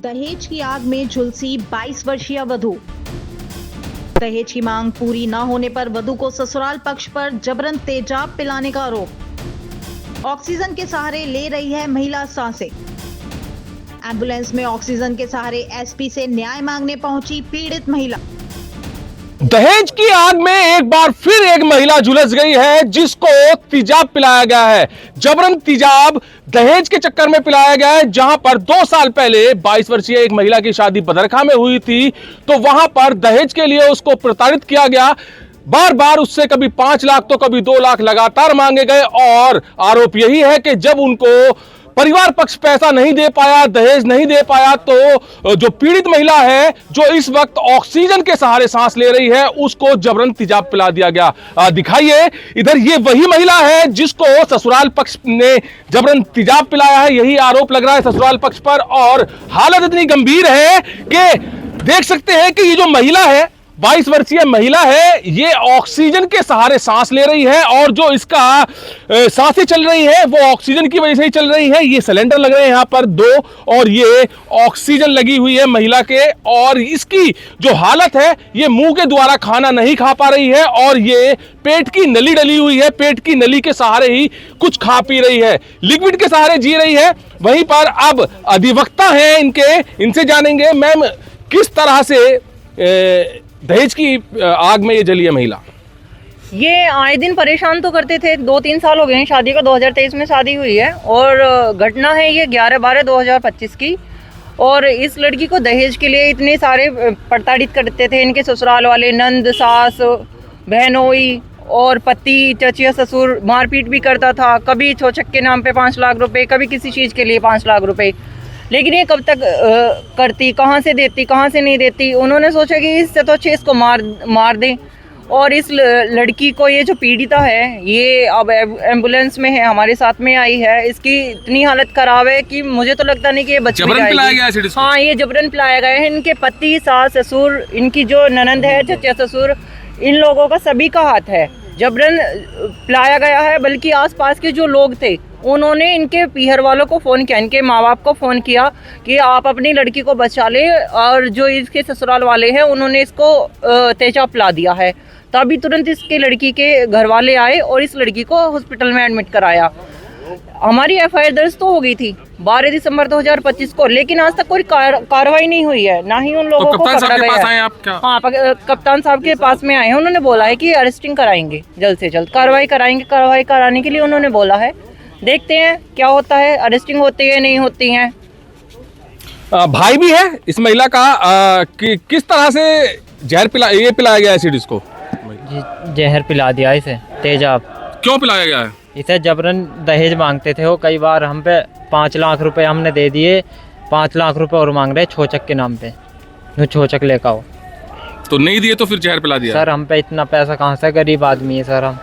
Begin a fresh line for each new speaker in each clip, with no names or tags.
दहेज की आग में झुलसी 22 वर्षीय वधू। दहेज की मांग पूरी न होने पर वधू को ससुराल पक्ष पर जबरन तेजाब पिलाने का आरोप। ऑक्सीजन के सहारे ले रही है महिला सांसें। एम्बुलेंस में ऑक्सीजन के सहारे एसपी से न्याय मांगने पहुंची पीड़ित महिला।
दहेज की आग में एक बार फिर एक महिला झुलस गई है, जिसको तेजाब पिलाया गया है। जबरन तेजाब दहेज के चक्कर में पिलाया गया है। जहां पर 2 साल पहले 22 वर्षीय एक महिला की शादी बदरखा में हुई थी, तो वहां पर दहेज के लिए उसको प्रताड़ित किया गया। बार बार उससे कभी 5 लाख तो कभी 2 लाख लगातार मांगे गए और आरोप यही है कि जब उनको परिवार पक्ष पैसा नहीं दे पाया, दहेज नहीं दे पाया, तो जो पीड़ित महिला है, जो इस वक्त ऑक्सीजन के सहारे सांस ले रही है, उसको जबरन तेजाब पिला दिया गया। दिखाइए इधर, ये वही महिला है जिसको ससुराल पक्ष ने जबरन तेजाब पिलाया है। यही आरोप लग रहा है ससुराल पक्ष पर और हालत इतनी गंभीर है कि देख सकते हैं कि ये जो महिला है, 22 वर्षीय महिला है, ये ऑक्सीजन के सहारे सांस ले रही है और जो इसका सांसें चल रही है वो ऑक्सीजन की वजह से ही चल रही है। ये सिलेंडर लग रहे हैं यहाँ पर 2 और ये ऑक्सीजन लगी हुई है महिला के, और इसकी जो हालत है, ये मुंह के द्वारा खाना नहीं खा पा रही है और ये पेट की नली डली हुई है। पेट की नली के सहारे ही कुछ खा पी रही है, लिक्विड के सहारे जी रही है। वहीं पर अब अधिवक्ता है इनके, इनसे जानेंगे मैम किस तरह से दहेज की आग में ये जली है महिला।
ये आए दिन परेशान तो करते थे। 2-3 साल हो गए हैं शादी को, 2023 में शादी हुई है और घटना है ये 11/12/2025 की। और इस लड़की को दहेज के लिए इतने सारे प्रताड़ित करते थे इनके ससुराल वाले, नंद, सास, बहनोई और पति, चचिया, ससुर। मारपीट भी करता था, कभी छोचक के नाम पे 5 लाख रुपए, कभी किसी चीज़ के लिए 5 लाख रुपए। लेकिन ये कब तक करती, कहाँ से देती, कहाँ से नहीं देती। उन्होंने सोचा कि इससे तो अच्छे इसको मार दें। और इस लड़की को, ये जो पीड़िता है, ये अब एम्बुलेंस में है, हमारे साथ में आई है। इसकी इतनी हालत खराब है कि मुझे तो लगता नहीं कि ये बच भी जाएगी। हाँ, ये जबरन पिलाया गया है। इनके पति, सास, ससुर, इनकी जो ननंद है, चचा, ससुर, इन लोगों का सभी का हाथ है। जबरन पिलाया गया है। बल्कि आसपास के जो लोग थे, उन्होंने इनके पीहर वालों को फ़ोन किया, इनके माँ बाप को फ़ोन किया कि आप अपनी लड़की को बचा ले। और जो इसके ससुराल वाले हैं, उन्होंने इसको तेजाब पिला दिया है। तभी तुरंत इसके लड़की के घर वाले आए और इस लड़की को हॉस्पिटल में एडमिट कराया। हमारी एफआईआर दर्ज तो हो गई थी 12 दिसंबर 2025 को, लेकिन आज तक कोई कार्रवाई नहीं हुई है, ना ही उन लोगों को पकड़ा गया। हाँ, कप्तान साहब के पास में आए हैं। उन्होंने बोला है कि अरेस्टिंग कराएंगे, जल्द से जल्द कार्रवाई कराएंगे। कार्रवाई कराने के लिए उन्होंने बोला है। देखते हैं क्या होता है, अरेस्टिंग होती है नहीं होती है।
भाई भी है इस महिला का, किस तरह से जहर पिलाया गया एसिड इसको?
जहर पिला दिया इसे, तेजाब।
क्यों पिलाया गया है?
इसे जबरन दहेज मांगते थे वो। कई बार हम पे 5 लाख रुपए हमने दे दिए, 5 लाख रुपए और मांग रहे छोचक के नाम पे। छोचक लेकर आओ,
तो नहीं दिए तो फिर जहर पिला दिया?
सर हम पे इतना पैसा कहाँ से, गरीब आदमी है सर हम।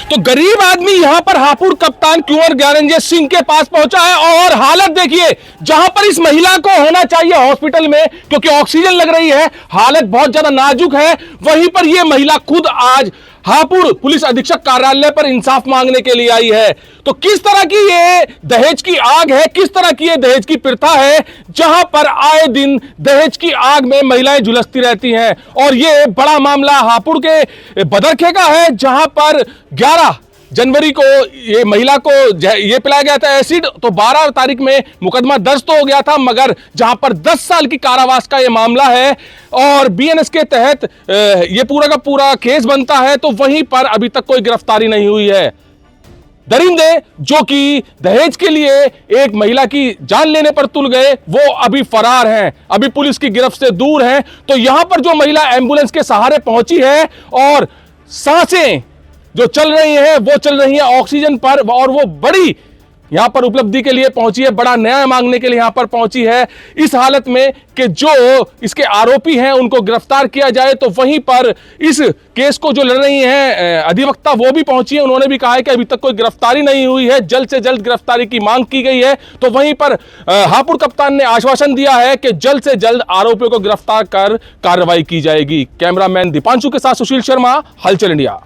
तो गरीब आदमी यहां पर हापुड़ कप्तान कुंवर ज्ञानंजय सिंह के पास पहुंचा है और हालत देखिए, जहां पर इस महिला को होना चाहिए हॉस्पिटल में क्योंकि ऑक्सीजन लग रही है, हालत बहुत ज्यादा नाजुक है, वहीं पर यह महिला खुद आज हापुड़ पुलिस अधीक्षक कार्यालय पर इंसाफ मांगने के लिए आई है। तो किस तरह की ये दहेज की आग है, किस तरह की ये दहेज की प्रथा है, जहां पर आए दिन दहेज की आग में महिलाएं झुलसती रहती हैं। और ये बड़ा मामला हापुड़ के बदरखे का है, जहां पर 11 जनवरी को ये महिला को ये पिलाया गया था एसिड। तो 12 तारीख में मुकदमा दर्ज तो हो गया था, मगर जहां पर 10 साल की कारावास का ये मामला है और बीएनएस के तहत ये पूरा का पूरा केस बनता है, तो वहीं पर अभी तक कोई गिरफ्तारी नहीं हुई है। दरिंदे जो कि दहेज के लिए एक महिला की जान लेने पर तुल गए, वो अभी फरार हैं, अभी पुलिस की गिरफ्त से दूर हैं। तो यहां पर जो महिला एम्बुलेंस के सहारे पहुंची है और सांसें जो चल रही हैं वो चल रही है ऑक्सीजन पर, और वो बड़ी यहां पर उपलब्धि के लिए पहुंची है, बड़ा न्याय मांगने के लिए यहां पर पहुंची है, इस हालत में कि जो इसके आरोपी हैं उनको गिरफ्तार किया जाए। तो वहीं पर इस केस को जो लड़ रही हैं अधिवक्ता, वो भी पहुंची है। उन्होंने भी कहा है कि अभी तक कोई गिरफ्तारी नहीं हुई है, जल्द से जल्द गिरफ्तारी की मांग की गई है। तो वहीं पर हापुड़ कप्तान ने आश्वासन दिया है कि जल्द से जल्द आरोपियों को गिरफ्तार कर कार्रवाई की जाएगी। कैमरामैन दीपांशु के साथ सुशील शर्मा, हलचल इंडिया।